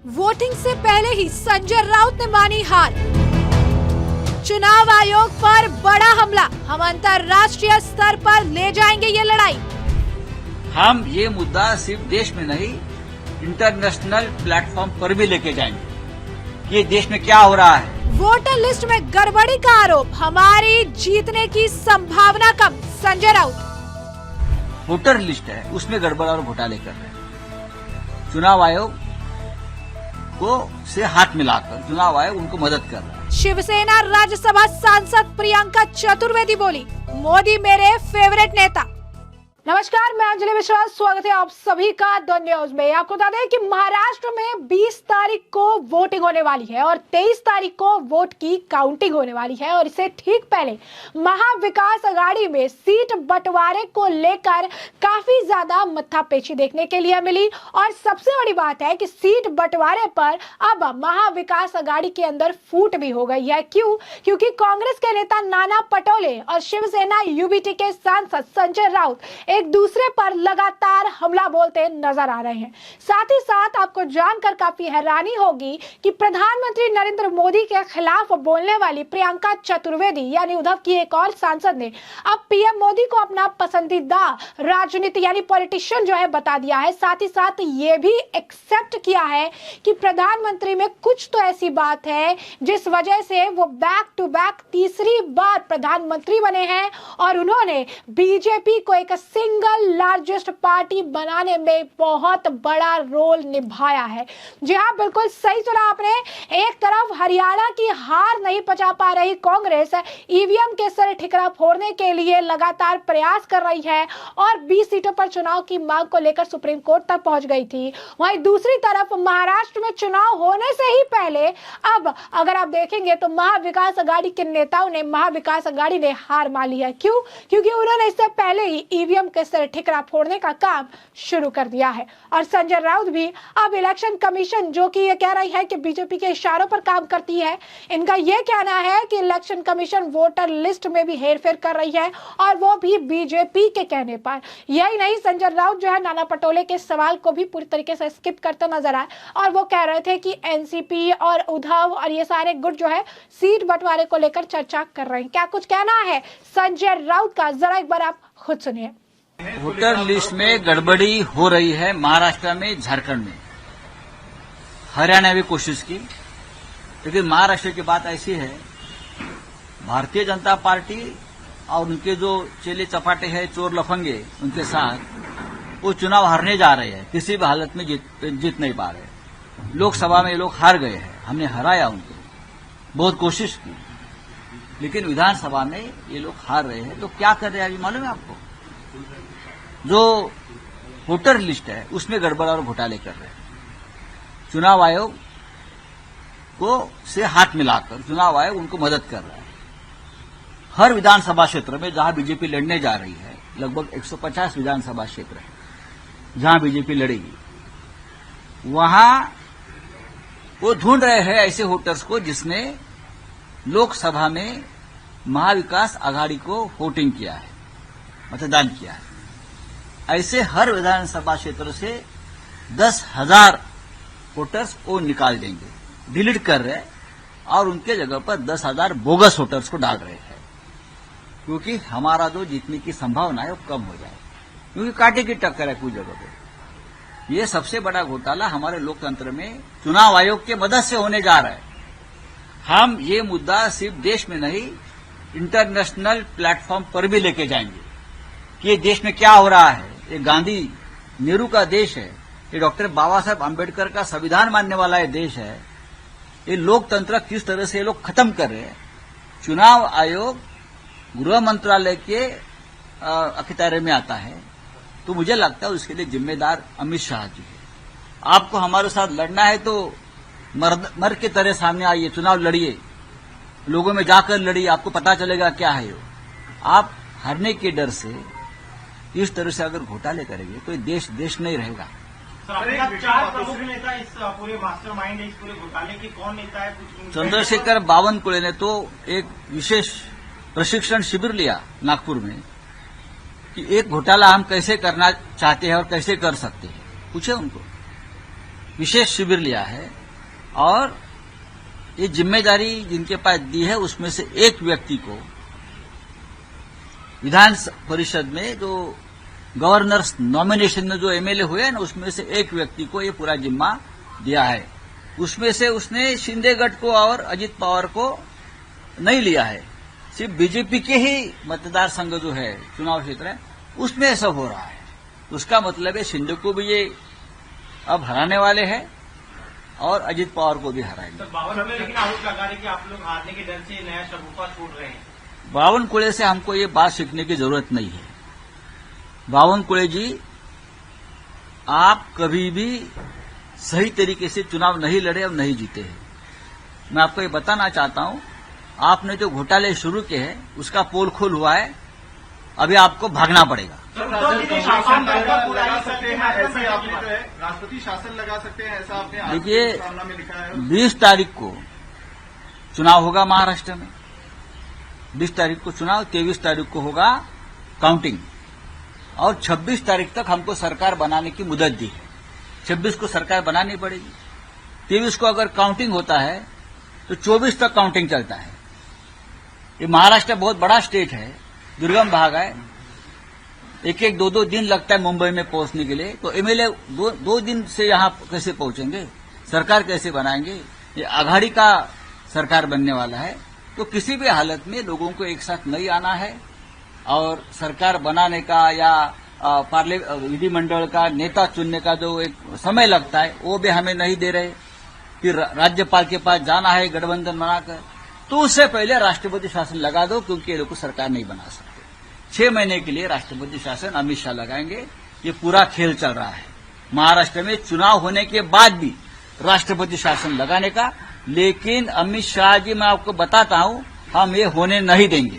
Voting से पहले ही संजय राउत ने मानी हार। चुनाव आयोग पर बड़ा हमला, हम अंतर्राष्ट्रीय स्तर पर ले जाएंगे ये लड़ाई। हम ये मुद्दा सिर्फ देश में नहीं, इंटरनेशनल प्लेटफॉर्म पर भी लेके जाएंगे। ये देश में क्या हो रहा है। वोटर लिस्ट में गड़बड़ी का आरोप, हमारी जीतने की संभावना कम, संजय राउत। वोटर लिस्ट है, उसमें गड़बड़ और घोटाले कर रहे हैं। चुनाव आयोग को से हाथ मिलाकर चुनाव आयोग उनको मदद कर रहा है। शिवसेना राज्यसभा सांसद प्रियंका चतुर्वेदी बोली, मोदी मेरे फेवरेट नेता। नमस्कार, मैं अंजलि मिश्रा, स्वागत है आप सभी का द न्यूज में। आपको बता दें कि महाराष्ट्र में 20 तारीख को वोटिंग होने वाली है और 23 तारीख को वोट की काउंटिंग होने वाली है और इससे ठीक पहले महाविकास आघाड़ी में सीट बंटवारे को लेकर काफी ज्यादा मत्थापेची देखने के लिए मिली। और सबसे बड़ी बात है कि सीट बंटवारे पर अब महाविकास आघाड़ी के अंदर फूट भी हो गई है। क्यों? क्योंकि कांग्रेस के नेता नाना पटोले और शिवसेना यूबीटी के सांसद संजय राउत एक दूसरे पर लगातार हमला बोलते नजर आ रहे हैं। साथ ही साथ आपको जानकर काफी हैरानी होगी कि प्रधानमंत्री नरेंद्र मोदी के खिलाफ बोलने वाली प्रियंका चतुर्वेदी यानी उद्धव की एक और सांसद ने अब पीएम मोदी को अपना पसंदीदा राजनीति यानी पॉलिटिशियन जो है बता दिया है। साथ ही साथ ये भी एक्सेप्ट किया है कि प्रधानमंत्री में कुछ तो ऐसी बात है जिस वजह से वो बैक टू बैक तीसरी बार प्रधानमंत्री बने हैं और उन्होंने बीजेपी को एक सिंगल लार्जेस्ट पार्टी बनाने में बहुत बड़ा रोल निभाया है। जी हाँ, बिल्कुल सही सुना आपने। एक तरफ हरियाणा की हार नहीं पचा पा रही कांग्रेस ईवीएम के सर ठिकरा फोड़ने के लिए लगातार प्रयास कर रही है और 20 सीटों पर चुनाव की मांग को लेकर सुप्रीम कोर्ट तक पहुंच गई थी। वहीं दूसरी तरफ महाराष्ट्र में चुनाव होने से ही पहले अब अगर आप देखेंगे तो महाविकास आघाड़ी के नेताओं ने महाविकास आघाड़ी ने हार मान ली है। क्यों? क्योंकि उन्होंने इससे पहले ही ईवीएम के सर ठिकरा फोड़ने का काम शुरू कर दिया है। और संजय राउत भी अब इलेक्शन कमीशन जो कि ये कह रही है कि बीजेपी के इशारों पर काम करती है, इनका यह कहना है कि इलेक्शन कमीशन वोटर लिस्ट में भी हेरफेर कर रही है और वो भी बीजेपी के कहने पर। यही नहीं, संजय राउत जो है नाना पटोले के सवाल को भी पूरी तरीके से स्किप करते नजर आए और वो कह रहे थे कि एनसीपी और उद्धव और ये सारे गुट जो है सीट बंटवारे को लेकर चर्चा कर रहे हैं। क्या कुछ कहना है संजय राउत का, जरा एक बार आप खुद सुनिए। वोटर लिस्ट में गड़बड़ी हो रही है महाराष्ट्र में, झारखंड में, हरियाणा में कोशिश की, लेकिन महाराष्ट्र की बात ऐसी है, भारतीय जनता पार्टी और उनके जो चेले चपाटे हैं, चोर लफंगे, उनके साथ वो चुनाव हारने जा रहे हैं। किसी भी हालत में जीत नहीं पा रहे। लोकसभा में ये लोग हार गए हैं, हमने हराया उनको, बहुत कोशिश की, लेकिन विधानसभा में ये लोग हार रहे हैं। तो क्या कर रहे हैं अभी मालूम है आपको? जो वोटर लिस्ट है उसमें गड़बड़ और घोटाले कर रहे हैं। चुनाव आयोग को से हाथ मिलाकर चुनाव आयोग उनको मदद कर रहा है। हर विधानसभा क्षेत्र में जहां बीजेपी लड़ने जा रही है, लगभग 150 विधानसभा क्षेत्र है जहां बीजेपी लड़ेगी, वहां वो ढूंढ रहे हैं ऐसे वोटर्स को जिसने लोकसभा में महाविकास आघाड़ी को वोटिंग किया है, मतदान किया है। ऐसे हर विधानसभा क्षेत्र से 10,000 वोटर्स को निकाल देंगे, डिलीट कर रहे हैं और उनके जगह पर 10,000 बोगस वोटर्स को डाल रहे हैं, क्योंकि हमारा जो जीतने की संभावना है वो कम हो जाए, क्योंकि कांटे की टक्कर है कुछ जगह पे। ये सबसे बड़ा घोटाला हमारे लोकतंत्र में चुनाव आयोग के मदद से होने जा रहा है। हम ये मुद्दा सिर्फ देश में नहीं, इंटरनेशनल प्लेटफॉर्म पर भी लेके जाएंगे कि ये देश में क्या हो रहा है। ये गांधी नेहरू का देश है, ये डॉक्टर बाबा साहब अम्बेडकर का संविधान मानने वाला ये देश है। ये लोकतंत्र किस तरह से ये लोग खत्म कर रहे हैं। चुनाव आयोग गृह मंत्रालय के अखियारे में आता है, तो मुझे लगता है उसके लिए जिम्मेदार अमित शाह जी है। आपको हमारे साथ लड़ना है तो मर्द के तरह सामने आइए, चुनाव लड़िए, लोगों में जाकर लड़िए, आपको पता चलेगा क्या है वो। आप हारने के डर से इस तरह से अगर घोटाले करेंगे तो देश नहीं रहेगा। चार प्रमुख नेता इस पूरे मास्टरमाइंड इस पूरे घोटाले के कौन नेता है? चंद्रशेखर बावनकुळे ने तो एक विशेष प्रशिक्षण शिविर लिया नागपुर में कि एक घोटाला हम कैसे करना चाहते हैं और कैसे कर सकते हैं, पूछे उनको। विशेष शिविर लिया है और ये जिम्मेदारी जिनके पास दी है उसमें से एक व्यक्ति को विधान परिषद में जो गवर्नर्स नॉमिनेशन में जो एमएलए हुए हैं ना, उसमें से एक व्यक्ति को ये पूरा जिम्मा दिया है। उसमें से उसने शिंदे गढ़ को और अजित पवार को नहीं लिया है, सिर्फ बीजेपी के ही मतदार संघ जो है, चुनाव क्षेत्र है, उसमें ऐसा हो रहा है। उसका मतलब है शिंदे को भी ये अब हराने वाले हैं और अजित पवार को भी हराएंगे। तो बावन में लेकिन आरोप लगा रहे कि आप लोग हारने के डर से नया शगुफा छोड़ रहे हैं। बावनकुळे से हमको ये बात सीखने की जरूरत नहीं है। बावनकुळे जी, आप कभी भी सही तरीके से चुनाव नहीं लड़े और नहीं जीते हैं। मैं आपको ये बताना चाहता हूं, आपने जो घोटाले शुरू किए हैं उसका पोल खोल हुआ है, अभी आपको भागना पड़ेगा। राष्ट्रपति शासन लगा सकते हैं, ऐसा आपने देखिए, में लिखा है। 20 तारीख को चुनाव होगा महाराष्ट्र में, 20 तारीख को चुनाव, 23 तारीख को होगा काउंटिंग और 26 तारीख तक हमको सरकार बनाने की मुदत दी है। 26 को सरकार बनानी पड़ेगी। 23 को अगर काउंटिंग होता है तो 24 तक काउंटिंग चलता है। ये महाराष्ट्र बहुत बड़ा स्टेट है, दुर्गम भाग है, एक 2 दिन लगता है मुंबई में पहुंचने के लिए। तो एमएलए दो दिन से यहां कैसे पहुंचेंगे, सरकार कैसे बनाएंगे? ये आघाड़ी का सरकार बनने वाला है, तो किसी भी हालत में लोगों को एक साथ नहीं आना है और सरकार बनाने का या विधिमंडल का नेता चुनने का जो एक समय लगता है वो भी हमें नहीं दे रहे। फिर राज्यपाल के पास जाना है गठबंधन बनाकर, तो उससे पहले राष्ट्रपति शासन लगा दो, क्योंकि ये लोग सरकार नहीं बना सकते। 6 महीने के लिए राष्ट्रपति शासन अमित शाह लगाएंगे। ये पूरा खेल चल रहा है महाराष्ट्र में चुनाव होने के बाद भी राष्ट्रपति शासन लगाने का। लेकिन अमित शाह जी, मैं आपको बताता हूं, हम ये होने नहीं देंगे।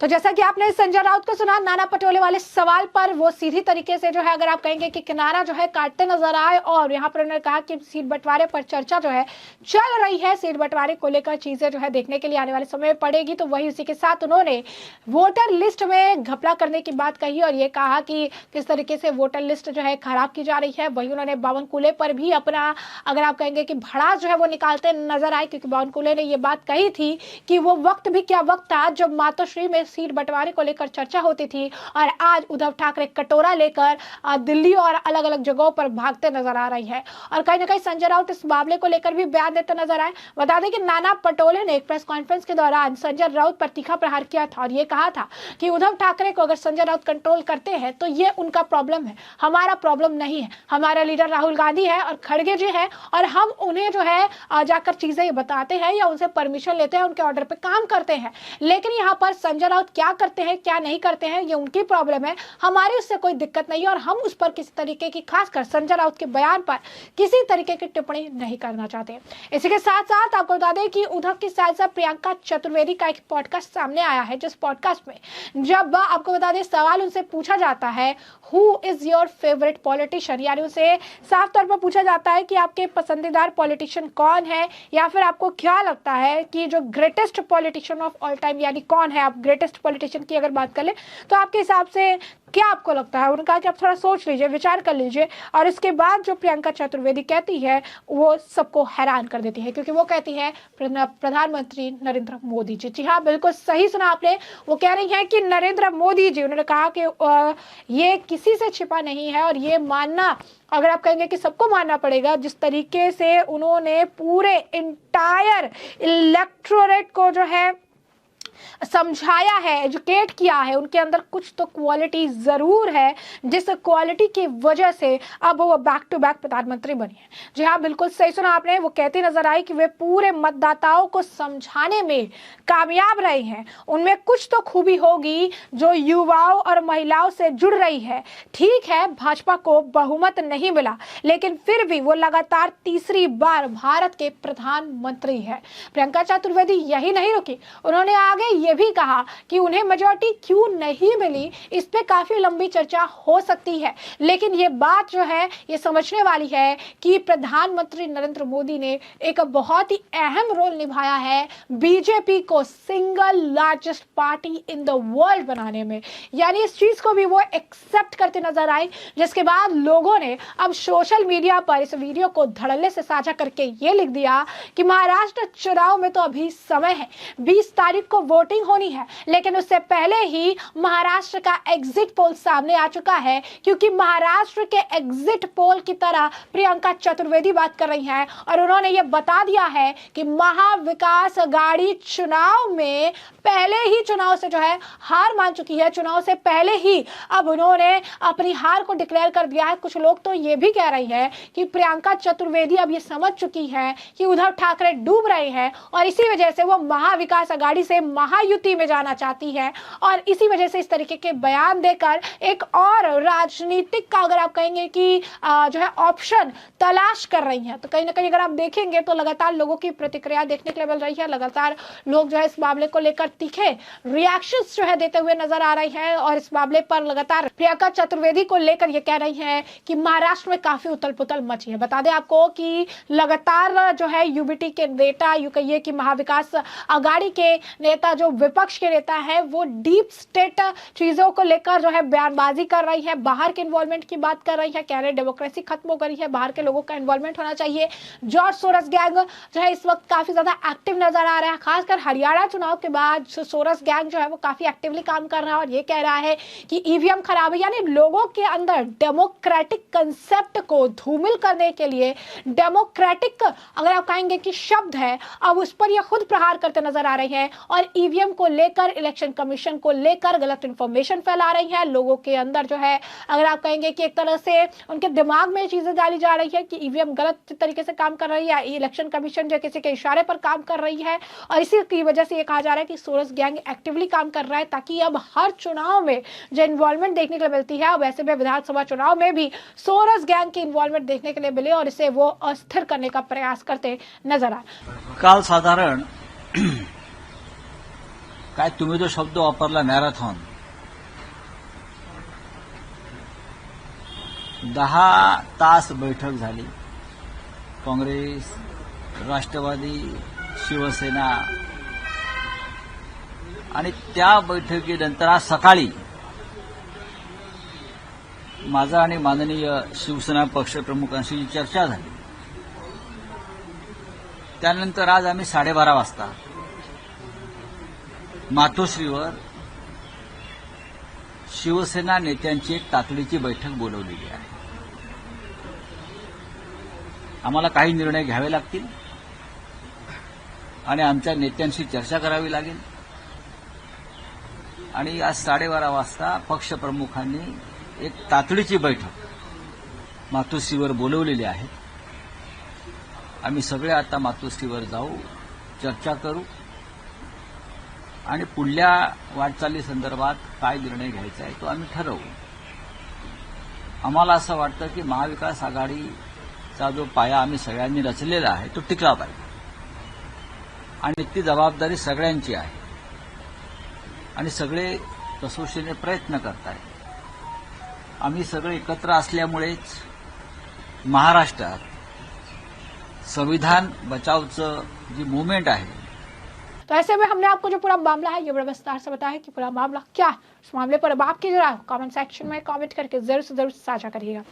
तो जैसा कि आपने संजय राउत को सुना, नाना पटोले वाले सवाल पर वो सीधी तरीके से जो है, अगर आप कहेंगे कि किनारा जो है काटते नजर आए, और यहाँ पर उन्होंने कहा कि सीट बंटवारे पर चर्चा जो है चल रही है, सीट बंटवारे को लेकर चीजें जो है देखने के लिए आने वाले समय में पड़ेगी। तो वही उसी के साथ उन्होंने वोटर लिस्ट में घपला करने की बात कही और ये कहा कि किस तरीके से वोटर लिस्ट जो है खराब की जा रही है। वही उन्होंने बावनकुळे पर भी अपना, अगर आप कहेंगे कि भड़ास जो है वो निकालते नजर आए, क्योंकि बावनकुळे ने ये बात कही थी कि वो वक्त भी क्या वक्त था जब मातोश्री में सीट बंटवारे को लेकर चर्चा होती थी, और आज उद्धव ठाकरे कटोरा लेकर दिल्ली और अलग अलग जगहों पर भागते नजर आ रही है। और कहीं ना कहीं संजय राउत इस मामले को लेकर भी बयान देते नजर आए। बता दें कि नाना पटोले ने एक प्रेस कॉन्फ्रेंस के दौरान संजय राउत पर तीखा प्रहार किया था और ये कहा था कि उद्धव ठाकरे को अगर संजय राउत कंट्रोल करते हैं तो ये उनका प्रॉब्लम है, हमारा प्रॉब्लम नहीं है। हमारा लीडर राहुल गांधी है और खड़गे जी है, और हम उन्हें जो है जाकर चीजें बताते हैं या उनसे परमिशन लेते हैं, उनके ऑर्डर पे काम करते हैं। लेकिन यहाँ पर संजय राउत क्या करते हैं क्या नहीं करते हैं ये उनकी प्रॉब्लम है, हमारी उससे कोई दिक्कत नहीं है, और हम उस पर किसी तरीके की, खासकर संजय राउत के बयान पर किसी तरीके की टिप्पणी नहीं करना चाहते। इसी के साथ साथ आपको बता दें कि उद्धव की सांसद प्रियंका चतुर्वेदी का एक पॉडकास्ट सामने आया है, जिस पॉडकास्ट में जब आपको बता दें सवाल उनसे पूछा जाता है who is your favourite politician, यानी उसे साफ तौर पर पूछा जाता है कि आपके पसंदीदार पॉलिटिशियन कौन है, या फिर आपको क्या लगता है कि जो greatest politician of all time, यानी कौन है, आप ग्रेटेस्ट पॉलिटिशियन की अगर बात कर ले तो आपके हिसाब से क्या आपको लगता है। उन्होंने कहा कि आप थोड़ा सोच लीजिए, विचार कर लीजिए। और इसके बाद जो प्रियंका चतुर्वेदी कहती है वो सबको हैरान कर देती है, क्योंकि वो कहती है प्रधानमंत्री नरेंद्र मोदी जी। जी हाँ, बिल्कुल सही सुना आपने, वो कह रही है कि नरेंद्र मोदी जी। उन्होंने कहा कि ये किसी से छिपा नहीं है, और ये मानना, अगर आप कहेंगे कि सबको मानना पड़ेगा, जिस तरीके से उन्होंने पूरे इंटायर इलेक्टोरेट को जो है समझाया है, एजुकेट किया है, उनके अंदर कुछ तो क्वालिटी जरूर है, जिस क्वालिटी की वजह से अब वो बैक टू बैक प्रधानमंत्री बनी है। जी हाँ, बिल्कुल सही सुना आपने, वो कहती नजर आई कि वे पूरे मतदाताओं को समझाने में कामयाब रहे हैं। उनमें कुछ तो खूबी होगी जो युवाओं और महिलाओं से जुड़ रही है। ठीक है, भाजपा को बहुमत नहीं मिला, लेकिन फिर भी वो लगातार तीसरी बार भारत के प्रधानमंत्री है। प्रियंका चतुर्वेदी यही नहीं रुकी, उन्होंने आगे ये भी कहा कि उन्हें मेजॉरिटी क्यों नहीं मिली, इस पे काफी लंबी चर्चा हो सकती है, लेकिन ये बात जो है ये समझने वाली है कि प्रधानमंत्री नरेंद्र मोदी ने एक बहुत ही अहम रोल निभाया है बीजेपी को single largest party in the world बनाने में। यानी इस चीज को भी वो एक्सेप्ट करते नजर आए, जिसके बाद लोगों ने अब सोशल मीडिया पर इस वीडियो को धड़ल्ले से साझा करके ये लिख दिया कि महाराष्ट्र चुनाव में तो अभी समय है, 20 तारीख को वोटिंग होनी है, लेकिन उससे पहले ही महाराष्ट्र का एग्जिट पोल सामने आ चुका है, क्योंकि महाराष्ट्र के एग्जिट पोल की तरह प्रियंका चतुर्वेदी बात कर रही हैं और उन्होंने ये बता दिया है कि महाविकास आघाड़ी चुनाव में पहले ही चुनाव से जो है हार मान चुकी है, चुनाव से पहले ही अब उन्होंने अपनी हार को डिक्लेयर कर दिया है। कुछ लोग तो ये भी कह रही है कि प्रियंका चतुर्वेदी अब ये समझ चुकी है कि उद्धव ठाकरे डूब रहे हैं और इसी वजह से वो महाविकास आघाड़ी से महायुति में जाना चाहती है और इसी वजह से इस तरीके के बयान देकर एक और राजनीतिक का अगर आप कहेंगे कि जो है ऑप्शन तलाश कर रही है। तो कहीं ना कहीं अगर आप देखेंगे तो लगातार लोगों की प्रतिक्रिया देखने के लिए मिल रही है, लगातार लोग जो है इस मामले को लेकर तीखे रिएक्शंस जो है देते हुए नजर आ रहे हैं और इस मामले पर लगातार प्रियंका चतुर्वेदी को लेकर ये कह रही है कि महाराष्ट्र में काफी उथल पुथल मची है। बता दें आपको कि लगातार जो है यूबीटी के नेता, यूं कहिए कि महाविकास आघाड़ी के नेता, जो विपक्ष के नेता है, वो डीप स्टेट चीजों को लेकर जो है बयानबाजी कर रही है, बाहर के इन्वॉल्वमेंट की बात कर रही है, कह रहे डेमोक्रेसी खत्म हो गई है, बाहर के लोगों का इन्वॉल्वमेंट होना चाहिए। जॉर्ज सोरस गैंग जो है इस वक्त काफी ज्यादा एक्टिव नजर आ रहा है, खासकर हरियाणा चुनाव के बाद सोरस गैंग जो है वो काफी एक्टिवली काम कर रहा है और ये कह रहा है कि ईवीएम खराब है। यानी लोगों के अंदर डेमोक्रेटिक कंसेप्ट को धूमिल करने के लिए डेमोक्रेटिक अगर आप कहेंगे कि शब्द है, अब उस पर ये खुद प्रहार करते नजर आ रही है और ईवीएम को लेकर, इलेक्शन कमीशन को लेकर गलत इंफॉर्मेशन फैला रही है। लोगों के अंदर जो है अगर आप कहेंगे कि एक तरह से उनके दिमाग में चीजें डाली जा रही है कि ईवीएम गलत तरीके से काम कर रही है, इलेक्शन कमीशन जो किसी के इशारे पर काम कर रही है और इसी की वजह से ये कहा जा रहा है कि सोरस गैंग एक्टिवली काम कर रहा है ताकि अब हर चुनाव में जो इन्वॉल्वमेंट देखने के लिए मिलती है, अब ऐसे में विधानसभा चुनाव में भी सोरस गैंग की इन्वॉल्वमेंट देखने के लिए मिले और इसे वो अस्थिर करने का प्रयास करते नजर आए। काल साधारण काय तुम्ही जो शब्द वापरला मॅरेथॉन, 10 तास बैठक झाली, काँग्रेस, राष्ट्रवादी, शिवसेना आणि त्या बैठकीनंतर आज सकाळी माझा आणि माननीय शिवसेना पक्षप्रमुखांशी चर्चा झाली। त्यानंतर आज आम्ही 12:30 वाजता मातोश्रीवर शिवसेना नेत्यांची एक तातडीची बैठक बोलवलेली आहे। आम्हाला काही निर्णय घ्यावे लागतील आणि आमच्या नेत्यांशी चर्चा करावी लागेल आणि आज 12:30 वाजता पक्षप्रमुखांनी एक तातडीची बैठक मातोश्रीवर बोलवलेली आहे। आम्ही सगळे आता मातोश्रीवर जाऊ, चर्चा करू आणि पुढल्या वाटचाली संदर्भात काय निर्णय घ्यायचा आहे तो आम्ही ठरवू। आम्हाला असं वाटतं की महाविकास आघाडीचा जो पाया आम्ही सगळ्यांनी रचलेला आहे तो टिकला पाहिजे आणि ती जबाबदारी सगळ्यांची आहे आणि सगळे कसोशीने प्रयत्न करतायत। आम्ही सगळे एकत्र असल्यामुळेच महाराष्ट्रात संविधान बचावचं जी मूवमेंट आहे। तो ऐसे में हमने आपको जो पूरा मामला है ये बड़ा विस्तार से बताया कि पूरा मामला क्या है। इस मामले पर अब आपकी जरा कमेंट सेक्शन में कमेंट करके जरूर से जरूर साझा करिएगा।